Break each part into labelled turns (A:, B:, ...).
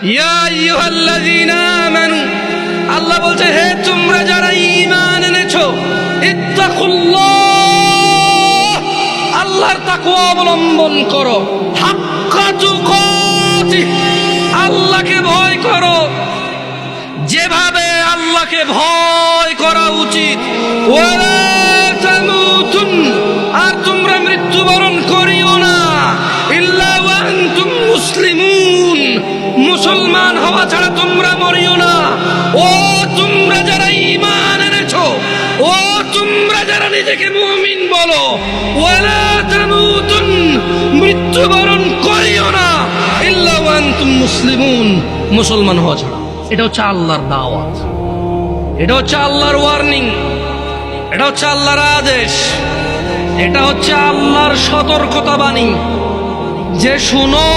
A: ইয়া আইয়ুহাল্লাযীনা আমানু, আল্লাহ বলছে হে তোমরা যারা ঈমান এনেছো, ইত্তাকুল্লাহ, আল্লাহর তাকওয়া অবলম্বন করো, হাক্কা তুকাতিহ, আল্লাহকে ভয় করো যেভাবে আল্লাহকে ভয় করা উচিত। ওয়ালা তামুতুন, আর তোমরা মৃত্যুবরণ করিও না, ইল্লা ওয়া আনতুম মুসলিমুন, মুসলমান হওয়া ছাড়া তোমরা মরিও না। ও তোমরা যারা ঈমান এনেছো, ও তোমরা যারা নিজেকে মুমিন বলো, ওয়ালা তামুতুন, মৃত্যুবরণ করিও না, ইল্লা ওয়া আনতুম মুসলিমুন, মুসলমান হওয়া ছাড়া। এটা হচ্ছে আল্লাহর দাওয়াত, এটা হচ্ছে আল্লাহর ওয়ার্নিং, এটা হচ্ছে আল্লাহর আদেশ, এটা হচ্ছে আল্লাহর সতর্কতা বাণী যে শোনো,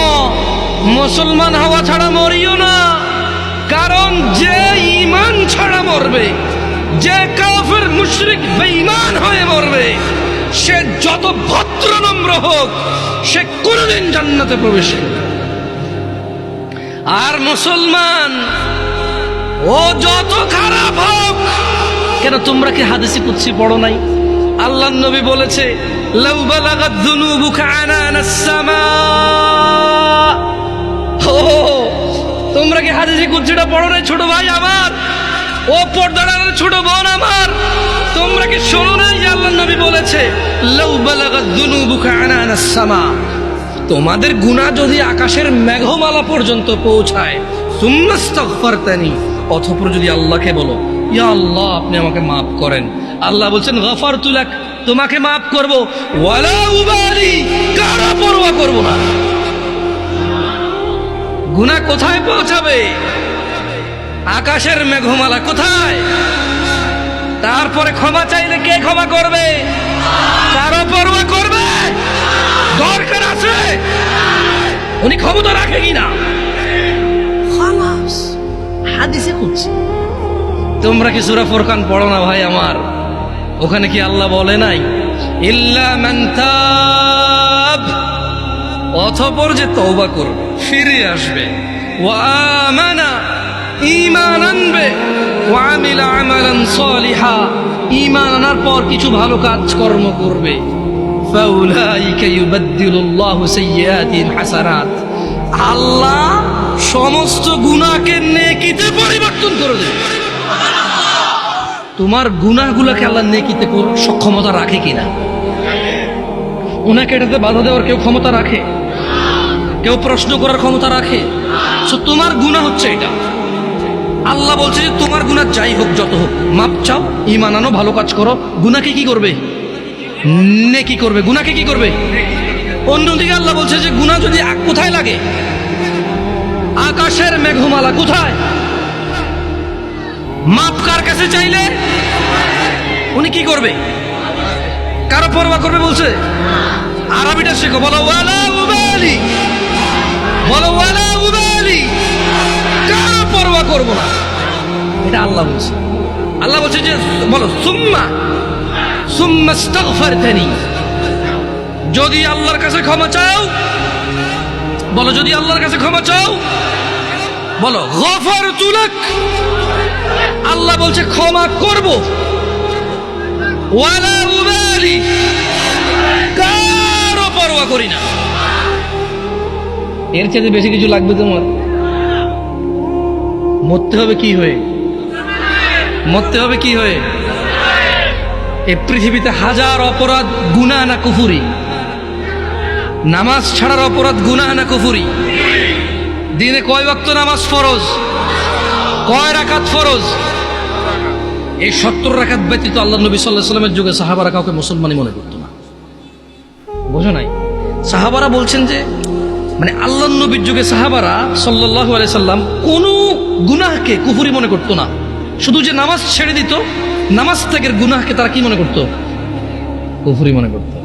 A: মুসলমান হওয়া ছাড়া মরিও না। কারণ যে ঈমান ছাড়া মরবে, যে কাফের মুশরিক বেঈমান হয়ে মরবে, সে যত ভদ্র নম্র হোক, সে কোনোদিন জান্নাতে প্রবেশ করবে। আর মুসলমান ও যত খারাপ হোক কেন, তোমরা কি হাদিসে কুদসি পড়ো নাই? আল্লাহর নবী বলেছে, লাউ বালাগাত যুনুবুকা আনানাস সামা। ও তোমরা কি হাদিসে কুদসিটা পড়ো নাই ছোট ভাই আমার, ও পর্দার ছোট বোন আমার, তোমরা কি শোনো নাই যে আল্লাহর নবী বলেছে, লাউ বালাগাত যুনুবুকা আনানাস সামা, তোমাদের গুনাহ যদি আকাশের মেঘমালা পর্যন্ত পৌঁছায়, সুম্মাস্তাগফারতানি, অতঃপর যদি আল্লাহকে বলো, ইয়া আল্লাহ আপনি আমাকে মাফ করেন, আল্লাহ বলছেন গফারতু লাক, তোমাকে মাফ করব, ওয়ালা উবালি, কারো পরোয়া করব না। গুনাহ কোথায় পৌঁছাবে? আকাশের মেঘমালা কোথায়? তারপরে ক্ষমা চাইলে কে ক্ষমা করবে? কারো পরোয়া করবে? দরকার আছে উনি ক্ষমতা রাখে কিনা, খালাস হাদিসে কুদসি। তোমরা কি সূরা ফুরকান পড়ো না ভাই আমার? ওখানে কি আল্লাহ বলে নাই, ইল্লা মান তাব, অতঃপর যে তওবা করবে, ফিরে আসবে, ওয়া আমানা, ঈমান আনবে, ওয়া আমিলা আমালান সালিহা, ঈমান আনার পর কিছু ভালো কাজ কর্ম করবে, ফাউলাইকা ইউবাদদিলুল্লাহু সাইয়্যাতিহিম হাসানাত, আল্লাহ সমস্ত গুনাহকে নেকিতে পরিবর্তন করে দেবে। তোমার গুনাহগুলোকে আল্লাহ নেকিতে করার সক্ষমতা রাখে কিনা? ওনাকে এটাতে বাধা দেওয়ার কেউ ক্ষমতা রাখে? কেউ প্রশ্ন করার ক্ষমতা রাখে? তোমার গুনাহ হচ্ছে এটা, আল্লাহ বলছে যে তোমার গুনাহ যাই হোক যত হোক, মাপ চাও, ঈমান আনো, ভালো কাজ করো, গুনাহকে কি করবে? নেকি করবে। গুনাহকে কি করবে? অন্যদিকে আল্লাহ বলছে যে গুনাহ যদি কোথায় লাগে? আকাশের মেঘমালা কোথায়? মাপ কার কাছে চাইলে উনি কি করবে? কারো পরোয়া করবে বলছে? আরবিটা শেখো, বলো ওয়ালা উবালি, বলো ওয়ালা উবালি, কারো পরোয়া করব না, এটা আল্লাহ বলছে। আল্লাহ বলছে যে বলো সুম্মাস্তাগফারতানি, যদি আল্লাহর কাছে ক্ষমা চাও, বলো যদি আল্লাহর কাছে ক্ষমা চাও, বলো গফারতু লাক, আল্লাহ বলছে ক্ষমা করব, ওয়ালা উবালি, কারো পরোয়া করি না। এর চেয়ে বেশি কিছু লাগবে তোমার? মরতে হবে কি হয়ে? মরতে হবে কি হয়ে? এই পৃথিবীতে হাজার অপরাধ গুনাহ না কুফরি? নামাজ ছাড়ার অপরাধ গুনাহ না কুফরি? দিনে কয় ওয়াক্ত নামাজ ফরজ? কয় রাকাত ফরজ? এই 70 রাকাত ব্যতীত আল্লাহ নবী সাল্লাল্লাহু আলাইহি ওয়াসাল্লামের যুগে সাহাবারা কাউকে মুসলমানই মনে করতো না। বোঝো নাই? সাহাবারা বলছেন যে মানে আল্লাহ নবীর যুগে সাহাবারা সাল্লাল্লাহু আলাইহি সাল্লাম কোন গুনাহকে কুফরি মনে করতো না, শুধু যে নামাজ ছেড়ে দিত, নামাজ ত্যাগের গুনাহকে তারা কি মনে করতো? কুফরি মনে করতো।